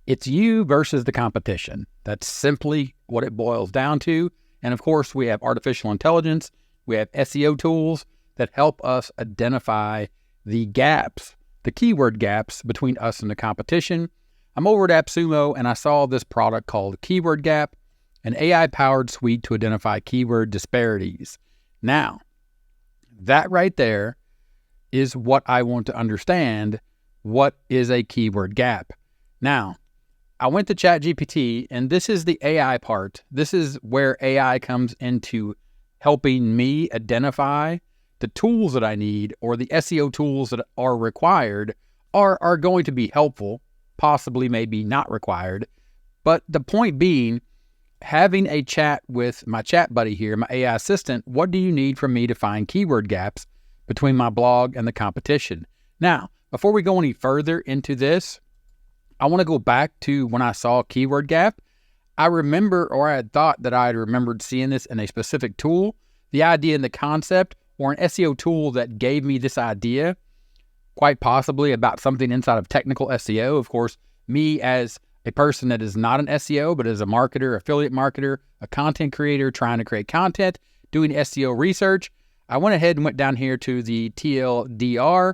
It's you versus the competition. That's simply what it boils down to. And of course, we have artificial intelligence. We have SEO tools that help us identify the gaps, the keyword gaps between us and the competition. I'm over at AppSumo and I saw this product called KeyWordGap, an AI-powered suite to identify keyword disparities. Now, that right there is what I want to understand. What is a keyword gap? Now, I went to ChatGPT, and this is the AI part. This is where AI comes into helping me identify the tools that I need, or the SEO tools that are required are going to be helpful, possibly maybe not required. But the point being, having a chat with my chat buddy here, my AI assistant, what do you need from me to find keyword gaps between my blog and the competition? Now, before we go any further into this, I want to go back to when I saw KeyWordGap. I remember, or I had thought that I had remembered seeing this in a specific tool. The idea and the concept, or an SEO tool that gave me this idea, quite possibly about something inside of technical SEO. Of course, me as a person that is not an SEO, but is a marketer, affiliate marketer, a content creator trying to create content, doing SEO research, I went ahead and went down here to the TLDR,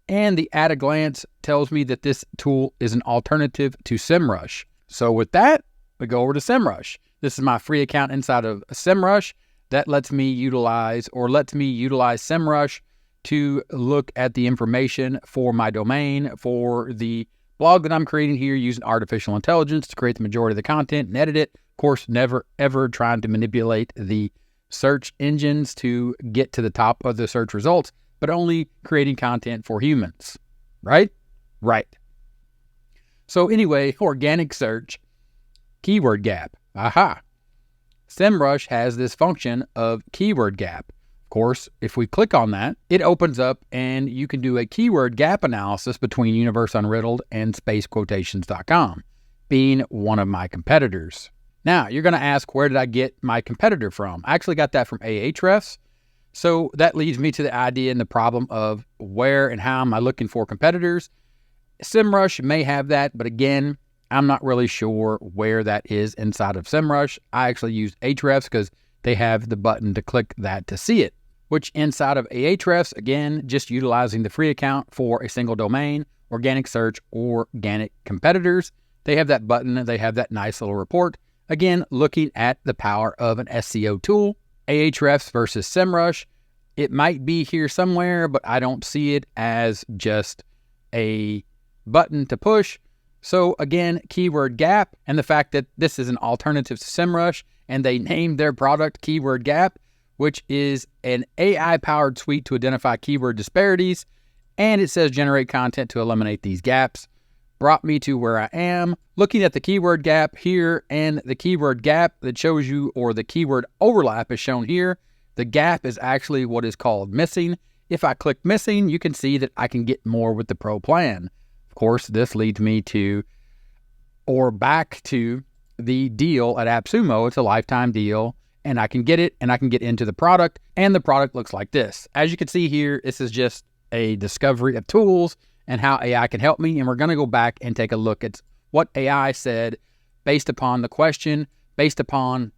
and the at a glance tells me that this tool is an alternative to SEMrush. So with that, we go over to SEMrush. This is my free account inside of SEMrush that lets me utilize SEMrush to look at the information for my domain, for the blog that I'm creating here using artificial intelligence to create the majority of the content and edit it. Of course, never ever trying to manipulate the search engines to get to the top of the search results, but only creating content for humans, right? Right. So anyway, organic search, keyword gap. Aha. SEMrush has this function of keyword gap. Of course, if we click on that, it opens up and you can do a keyword gap analysis between Universe Unriddled and spacequotations.com, being one of my competitors. Now, you're going to ask, where did I get my competitor from? I actually got that from Ahrefs. So that leads me to the idea and the problem of where and how am I looking for competitors. SEMrush may have that, but again, I'm not really sure where that is inside of SEMrush. I actually used Ahrefs because they have the button to click that to see it, which inside of Ahrefs, again, just utilizing the free account for a single domain, organic search, or organic competitors. They have that button. They have that nice little report. Again, looking at the power of an SEO tool. Ahrefs versus SEMrush. It might be here somewhere, but I don't see it as just a button to push. So again, keyword gap, and the fact that this is an alternative to SEMrush, and they named their product Keyword Gap, which is an AI-powered suite to identify keyword disparities, and it says generate content to eliminate these gaps, brought me to where I am, looking at the keyword gap here, and the keyword gap that shows you, or the keyword overlap is shown here. The gap is actually what is called missing. If I click missing, you can see that I can get more with the Pro plan. Of course, this leads me to, or back to, the deal at AppSumo. It's a lifetime deal, and I can get it, and I can get into the product, and the product looks like this. As you can see here, this is just a discovery of tools and how AI can help me, and we're going to go back and take a look at what AI said based upon the question, based upon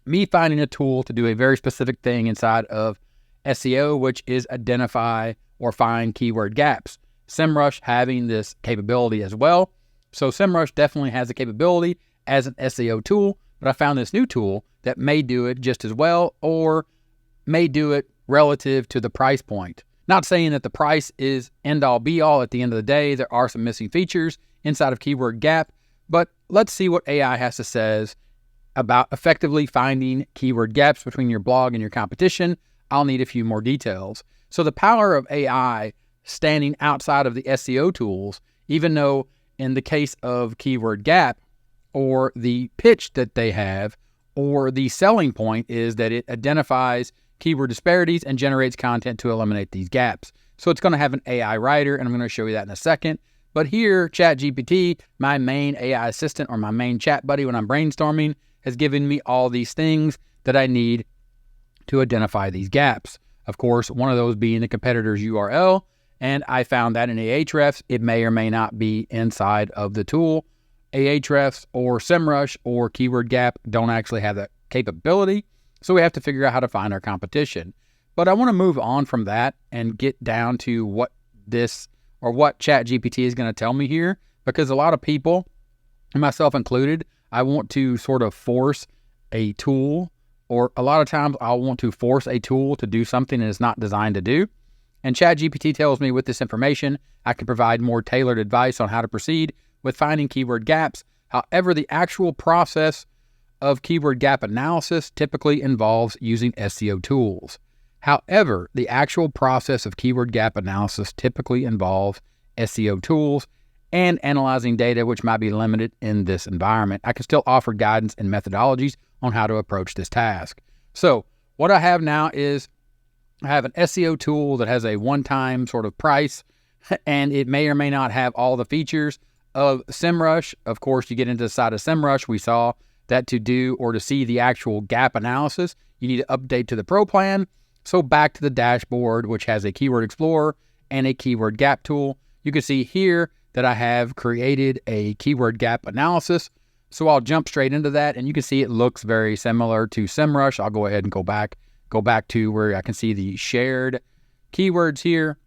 me finding a tool to do a very specific thing inside of SEO, which is identify or find keyword gaps. SEMrush having this capability as well. So SEMrush definitely has the capability as an SEO tool, but I found this new tool that may do it just as well, or may do it relative to the price point. Not saying that the price is end-all be-all. At the end of the day, there are some missing features inside of Keyword Gap, but let's see what AI has to say about effectively finding keyword gaps between your blog and your competition. I'll need a few more details. So the power of AI standing outside of the SEO tools, even though in the case of Keyword Gap, or the pitch that they have, or the selling point is that it identifies keyword disparities and generates content to eliminate these gaps. So it's going to have an AI writer, and I'm going to show you that in a second. But here, ChatGPT, my main AI assistant or my main chat buddy when I'm brainstorming, has given me all these things that I need to identify these gaps. Of course, one of those being the competitor's URL, and I found that in Ahrefs. It may or may not be inside of the tool, Ahrefs or Semrush or KeyWordGap don't actually have that capability. So we have to figure out how to find our competition. But I want to move on from that and get down to what ChatGPT is going to tell me here, because a lot of people, and myself included, I want to sort of force a tool, or a lot of times I'll want to force a tool to do something that it's not designed to do. And ChatGPT tells me with this information, I can provide more tailored advice on how to proceed with finding keyword gaps. However, the actual process of keyword gap analysis typically involves using SEO tools. However, the actual process of keyword gap analysis typically involves SEO tools and analyzing data, which might be limited in this environment. I can still offer guidance and methodologies on how to approach this task. So what I have now is I have an SEO tool that has a one-time sort of price, and it may or may not have all the features of SEMrush. Of course, you get into the side of SEMrush, we saw that to do or to see the actual gap analysis, you need to update to the Pro plan. So back to the dashboard, which has a Keyword Explorer and a Keyword Gap tool. You can see here that I have created a Keyword Gap analysis. So I'll jump straight into that, and you can see it looks very similar to SEMrush. I'll go ahead and go back to where I can see the shared keywords here.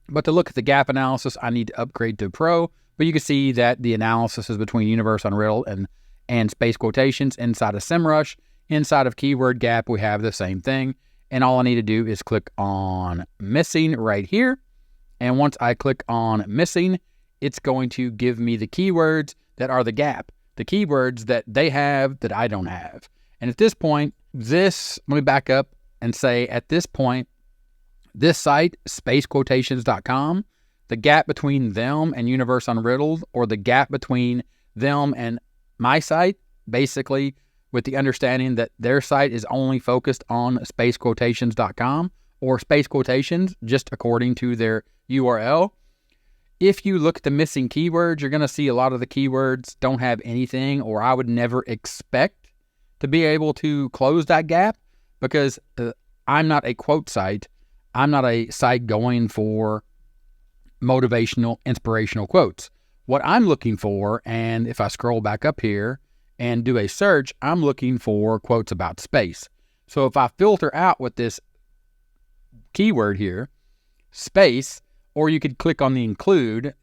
But to look at the gap analysis, I need to upgrade to Pro. But you can see that the analysis is between Universe Unriddled and space quotations inside of SEMrush. Inside of Keyword Gap, we have the same thing. And all I need to do is click on missing right here. And once I click on missing, it's going to give me the keywords that are the gap, the keywords that they have that I don't have. And at this point, let me back up and say at this point, this site, spacequotations.com, the gap between them and Universe Unriddled, or the gap between them and my site, basically with the understanding that their site is only focused on spacequotations.com or space quotations, just according to their URL. If you look at the missing keywords, you're going to see a lot of the keywords don't have anything, or I would never expect to be able to close that gap, because I'm not a quote site. I'm not a site going for motivational, inspirational quotes. What I'm looking for, and if I scroll back up here and do a search, I'm looking for quotes about space. So if I filter out with this keyword here, space, or you could click on the include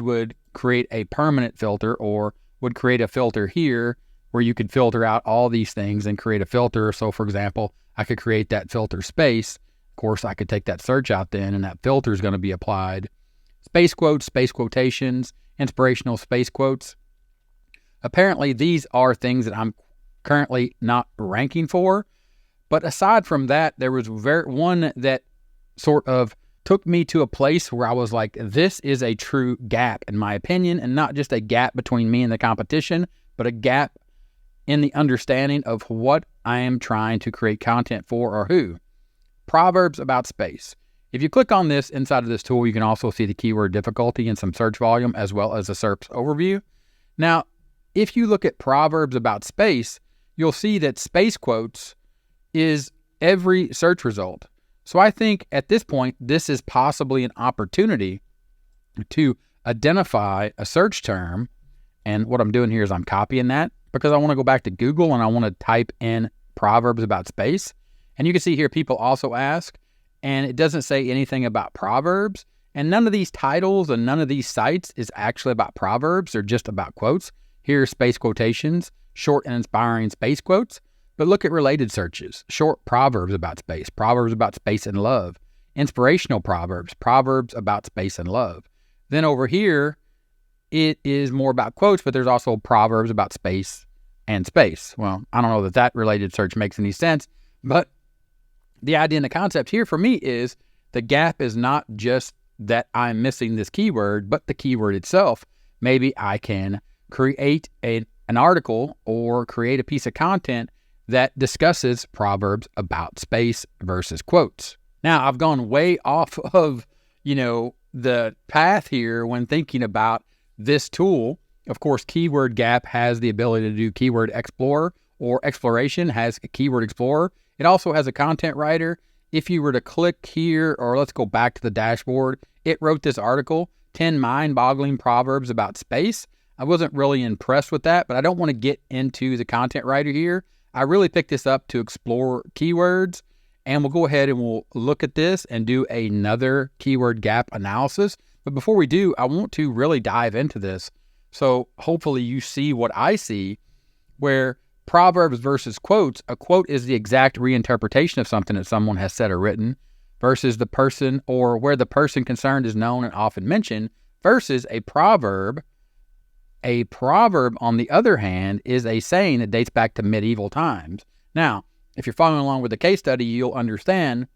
would create a permanent filter, or would create a filter here where you could filter out all these things and create a filter. So for example, I could create that filter space. Of course, I could take that search out then, and that filter is going to be applied. Space quotes, space quotations, inspirational space quotes. Apparently, these are things that I'm currently not ranking for. But aside from that, there was one that sort of took me to a place where I was like, this is a true gap, in my opinion, and not just a gap between me and the competition, but a gap in the understanding of what I am trying to create content for, or who. Proverbs about space. If you click on this inside of this tool, you can also see the keyword difficulty and some search volume, as well as a SERPs overview. Now, if you look at Proverbs about space, you'll see that space quotes is every search result. So I think at this point, this is possibly an opportunity to identify a search term. And what I'm doing here is I'm copying that, because I want to go back to Google and I want to type in Proverbs about space. And you can see here, people also ask, and it doesn't say anything about Proverbs. And none of these titles and none of these sites is actually about Proverbs. They're just about quotes. Here's space quotations, short and inspiring space quotes. But look at related searches. Short proverbs about space and love. Inspirational proverbs, proverbs about space and love. Then over here, it is more about quotes, but there's also proverbs about space and space. Well, I don't know that related search makes any sense, but the idea and the concept here for me is the gap is not just that I'm missing this keyword, but the keyword itself. Maybe I can create an article or create a piece of content that discusses proverbs about space versus quotes. Now, I've gone way off of, the path here when thinking about this tool. Of course, KeyWordGap has the ability to do Keyword Explorer, or Exploration has a Keyword Explorer. It also has a content writer. If you were to click here, or let's go back to the dashboard, it wrote this article, 10 mind-boggling proverbs about space. I wasn't really impressed with that, but I don't want to get into the content writer here. I really picked this up to explore keywords, and we'll go ahead and we'll look at this and do another keyword gap analysis. But before we do, I want to really dive into this. So hopefully you see what I see, where proverbs versus quotes. A quote is the exact reinterpretation of something that someone has said or written, versus the person, or where the person concerned is known and often mentioned, versus a proverb. A proverb, on the other hand, is a saying that dates back to medieval times. Now, if you're following along with the case study, you'll understand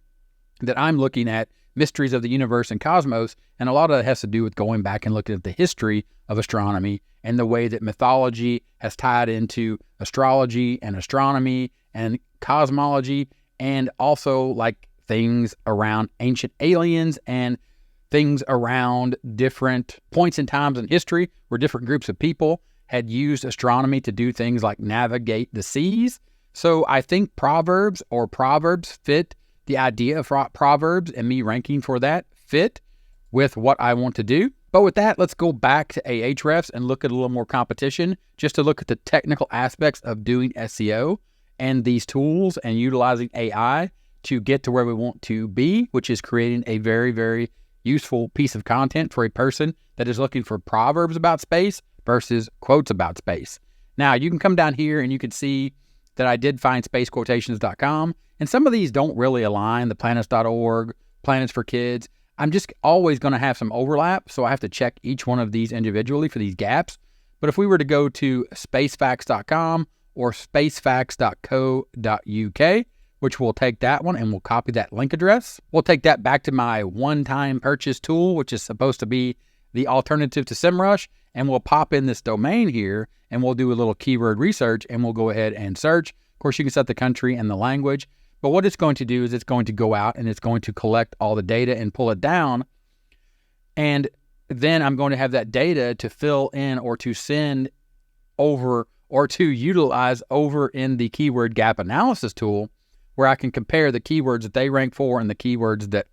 that I'm looking at mysteries of the universe and cosmos, and a lot of that has to do with going back and looking at the history of astronomy and the way that mythology has tied into astrology and astronomy and cosmology, and also like things around ancient aliens and things around different points in times in history where different groups of people had used astronomy to do things like navigate the seas. So I think proverbs fit the idea of proverbs, and me ranking for that fit with what I want to do. But with that, let's go back to Ahrefs and look at a little more competition, just to look at the technical aspects of doing SEO and these tools and utilizing AI to get to where we want to be, which is creating a very, very useful piece of content for a person that is looking for proverbs about space versus quotes about space. Now, you can come down here and you can see that I did find spacequotations.com, and some of these don't really align, the planets.org, Planets for Kids. I'm just always going to have some overlap, so I have to check each one of these individually for these gaps. But if we were to go to spacefacts.com or spacefacts.co.uk, which we'll take that one and we'll copy that link address. We'll take that back to my one-time purchase tool, which is supposed to be the alternative to SEMrush, and we'll pop in this domain here and we'll do a little keyword research and we'll go ahead and search. Of course, you can set the country and the language, but what it's going to do is it's going to go out and it's going to collect all the data and pull it down. And then I'm going to have that data to fill in or to send over or to utilize over in the keyword gap analysis tool, where I can compare the keywords that they rank for and the keywords that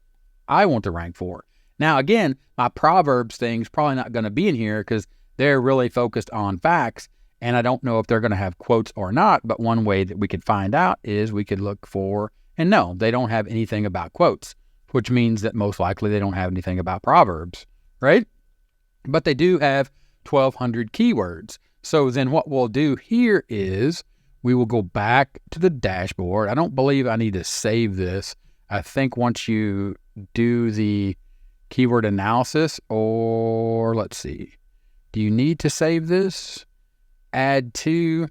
I want to rank for. Now, again, my proverbs thing's probably not going to be in here because they're really focused on facts, and I don't know if they're going to have quotes or not, but one way that we could find out is we could look for, and no, they don't have anything about quotes, which means that most likely they don't have anything about proverbs, right? But they do have 1,200 keywords. So then what we'll do here is we will go back to the dashboard. I don't believe I need to save this. I think once you do the keyword analysis, or let's see, do you need to save this? Add to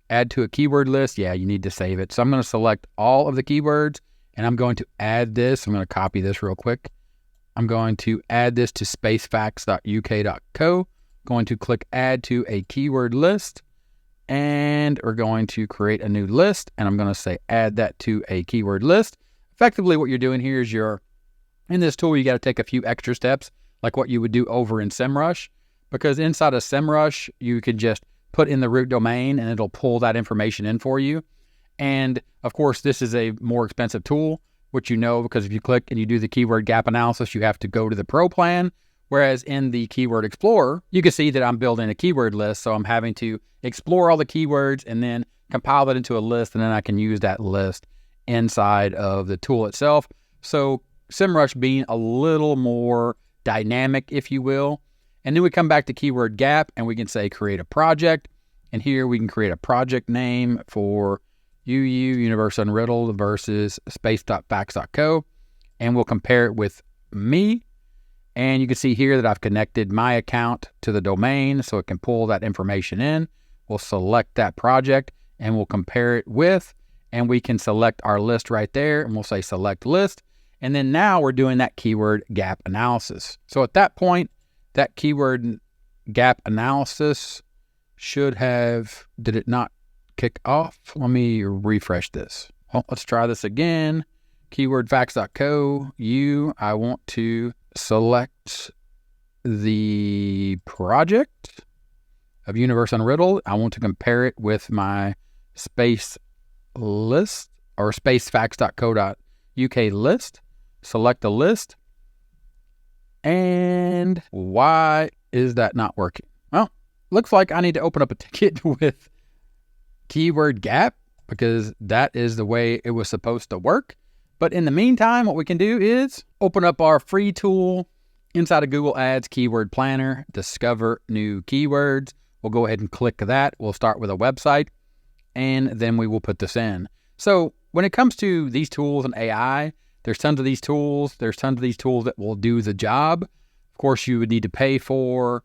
a keyword list. Yeah, you need to save it. So I'm going to select all of the keywords and I'm going to add this. I'm going to copy this real quick. I'm going to add this to spacefacts.uk.co. Going to click add to a keyword list. And we're going to create a new list, and I'm going to say add that to a keyword list. Effectively, what you're doing here is in this tool, you got to take a few extra steps, like what you would do over in SEMrush, because inside of SEMrush, you can just put in the root domain, and it'll pull that information in for you. And of course, this is a more expensive tool, which you know, because if you click and you do the keyword gap analysis, you have to go to the Pro plan. Whereas in the Keyword Explorer, you can see that I'm building a keyword list. So I'm having to explore all the keywords and then compile it into a list. And then I can use that list inside of the tool itself. So SEMrush being a little more dynamic, if you will. And then we come back to Keyword Gap and we can say create a project. And here we can create a project name for Universe Unriddled versus space.facts.co. And we'll compare it with me. And you can see here that I've connected my account to the domain so it can pull that information in. We'll select that project and we'll compare it with, and we can select our list right there and we'll say select list. And then now we're doing that keyword gap analysis. So at that point, that keyword gap analysis should have, did it not kick off? Let me refresh this. Well, let's try this again. Keywordfacts.co. I want to select the project of Universe Unriddled. I want to compare it with my space list or spacefacts.co.uk list. Select the list. And why is that not working? Well, looks like I need to open up a ticket with KeyWordGap because that is the way it was supposed to work. But in the meantime, what we can do is open up our free tool inside of Google Ads Keyword Planner, discover new keywords. We'll go ahead and click that. We'll start with a website, and then we will put this in. So when it comes to these tools and AI, there's tons of these tools. There's tons of these tools that will do the job. Of course, you would need to pay for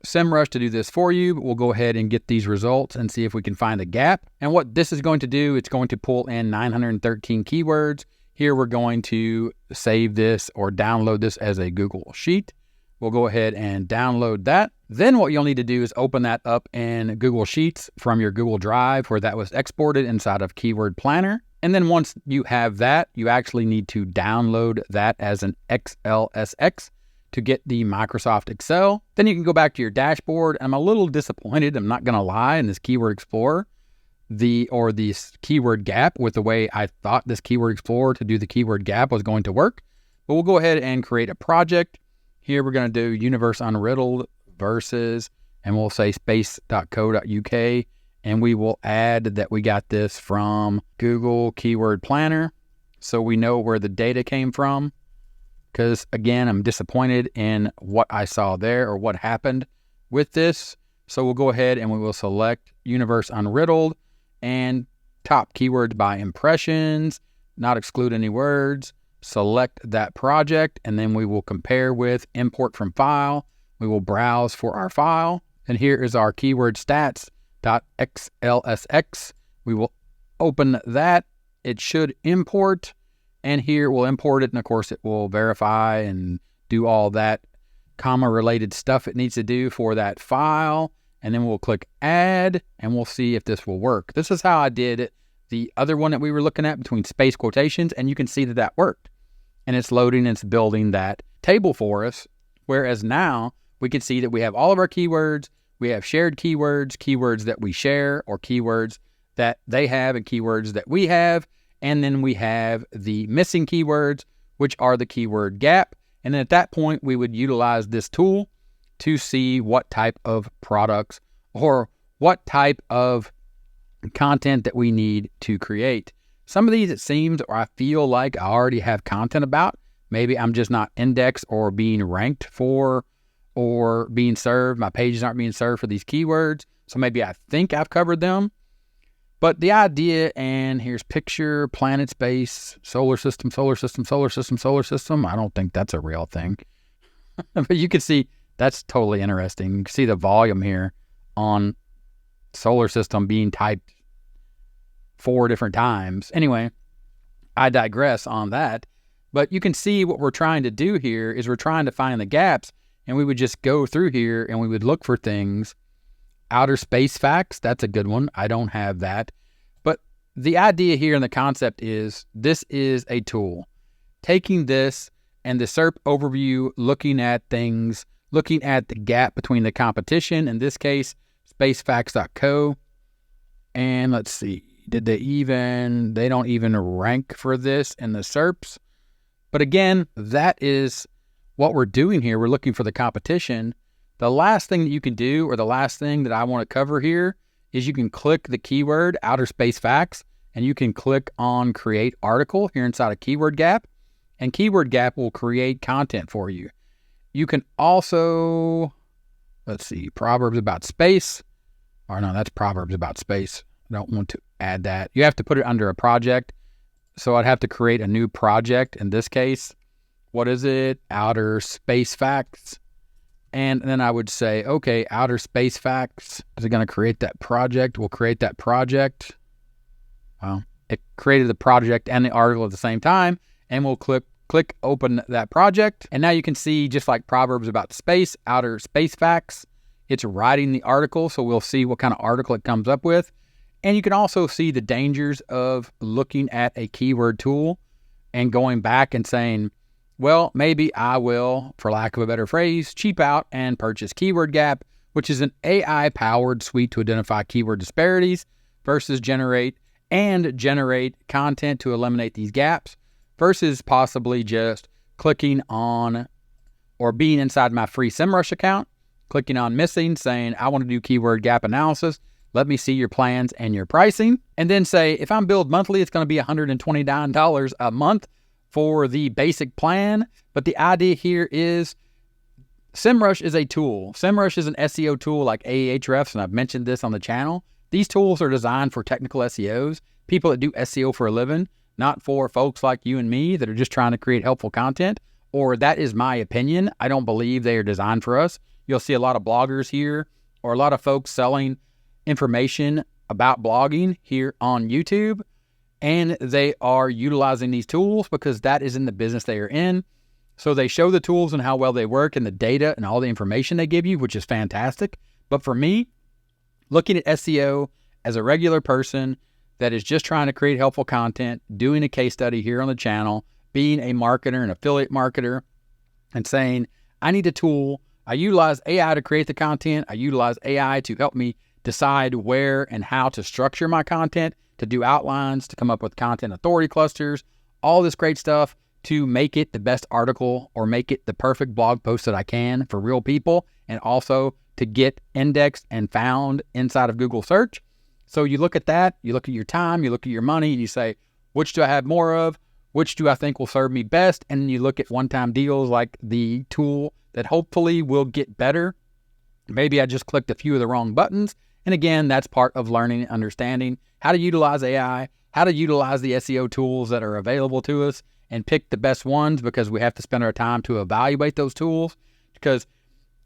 SEMrush to do this for you, but we'll go ahead and get these results and see if we can find a gap. And what this is going to do, it's going to pull in 913 keywords. Here we're going to save this or download this as a Google Sheet. We'll go ahead and download that. Then what you'll need to do is open that up in Google Sheets from your Google Drive where that was exported inside of Keyword Planner. And then once you have that, you actually need to download that as an XLSX to get the Microsoft Excel. Then you can go back to your dashboard. I'm a little disappointed, I'm not gonna lie, in this Keyword Explorer, this Keyword Gap with the way I thought this Keyword Explorer to do the Keyword Gap was going to work. But we'll go ahead and create a project. Here we're gonna do Universe Unriddled versus, and we'll say space.co.uk, and we will add that we got this from Google Keyword Planner so we know where the data came from. Because again, I'm disappointed in what I saw there or what happened with this. So we'll go ahead and we will select Universe Unriddled and top keywords by impressions, not exclude any words, select that project, and then we will compare with import from file. We will browse for our file. And here is our keyword stats.xlsx. We will open that. It should import. And here we'll import it, and of course it will verify and do all that comma-related stuff it needs to do for that file. And then we'll click Add, and we'll see if this will work. This is how I did the other one that we were looking at between space quotations, and you can see that that worked. And it's loading, and it's building that table for us, whereas now we can see that we have all of our keywords. We have shared keywords, keywords that we share, or keywords that they have, and keywords that we have. And then we have the missing keywords, which are the keyword gap. And then at that point, we would utilize this tool to see what type of products or what type of content that we need to create. Some of these, it seems, or I feel like I already have content about. Maybe I'm just not indexed or being ranked for or being served. My pages aren't being served for these keywords. So maybe I think I've covered them. But the idea, and here's picture, planet, space, solar system, solar system, solar system, solar system. I don't think that's a real thing. But you can see that's totally interesting. You can see the volume here on solar system being typed 4 different times. Anyway, I digress on that. But you can see what we're trying to do here is we're trying to find the gaps, and we would just go through here and we would look for things. Outer space facts, that's a good one. I don't have that. But the idea here and the concept is this is a tool. Taking this and the SERP overview, looking at things, looking at the gap between the competition, in this case, spacefacts.co. And let's see, they don't even rank for this in the SERPs. But again, that is what we're doing here. We're looking for the competition. The last thing that you can do, or the last thing that I want to cover here, is you can click the keyword outer space facts, and you can click on create article here inside of KeyWordGap, and KeyWordGap will create content for you. You can also, let's see, Proverbs about space, or no, that's Proverbs about space. I don't want to add that. You have to put it under a project. So I'd have to create a new project. In this case, what is it? Outer space facts. And then I would say, okay, outer space facts. Is it going to create that project? We'll create that project. Well, it created the project and the article at the same time. And we'll click open that project. And now you can see, just like Proverbs about space, outer space facts, it's writing the article. So we'll see what kind of article it comes up with. And you can also see the dangers of looking at a keyword tool and going back and saying, well, maybe I will, for lack of a better phrase, cheap out and purchase KeyWordGap, which is an AI-powered suite to identify keyword disparities versus generate content to eliminate these gaps, versus possibly just clicking on or being inside my free SEMrush account, clicking on missing, saying, I want to do keyword gap analysis. Let me see your plans and your pricing. And then say, if I'm billed monthly, it's going to be $129 a month for the basic plan. But the idea here is SEMrush is a tool. SEMrush is an SEO tool like Ahrefs, and I've mentioned this on the channel. These tools are designed for technical SEOs, people that do SEO for a living, not for folks like you and me that are just trying to create helpful content, or that is my opinion. I don't believe they are designed for us. You'll see a lot of bloggers here or a lot of folks selling information about blogging here on YouTube, and they are utilizing these tools because that is in the business they are in. So they show the tools and how well they work and the data and all the information they give you, which is fantastic. But for me, looking at SEO as a regular person that is just trying to create helpful content, doing a case study here on the channel, being a marketer, an affiliate marketer, and saying, I need a tool. I utilize AI to create the content. I utilize AI to help me decide where and how to structure my content, to do outlines, to come up with content authority clusters, all this great stuff to make it the best article or make it the perfect blog post that I can for real people, and also to get indexed and found inside of Google search. So you look at that, you look at your time, you look at your money, and you say, which do I have more of? Which do I think will serve me best? And then you look at one-time deals like the tool that hopefully will get better. Maybe I just clicked a few of the wrong buttons. And again, that's part of learning and understanding how to utilize AI, how to utilize the SEO tools that are available to us, and pick the best ones, because we have to spend our time to evaluate those tools. Because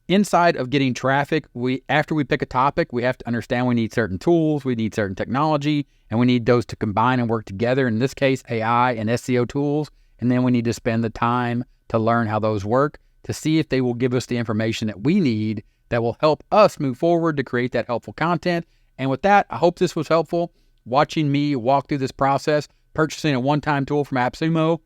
inside of getting traffic, after we pick a topic, we have to understand we need certain tools, we need certain technology, and we need those to combine and work together. In this case, AI and SEO tools. And then we need to spend the time to learn how those work, to see if they will give us the information that we need that will help us move forward to create that helpful content. And with that, I hope this was helpful. Watching me walk through this process, purchasing a one-time tool from AppSumo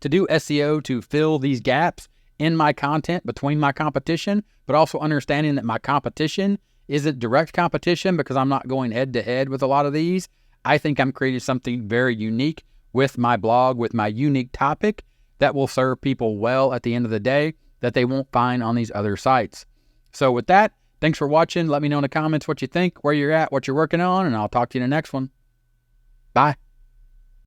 to do SEO, to fill these gaps in my content between my competition, but also understanding that my competition isn't direct competition because I'm not going head to head with a lot of these. I think I'm creating something very unique with my blog, with my unique topic that will serve people well at the end of the day that they won't find on these other sites. So with that, thanks for watching. Let me know in the comments what you think, where you're at, what you're working on, and I'll talk to you in the next one. Bye.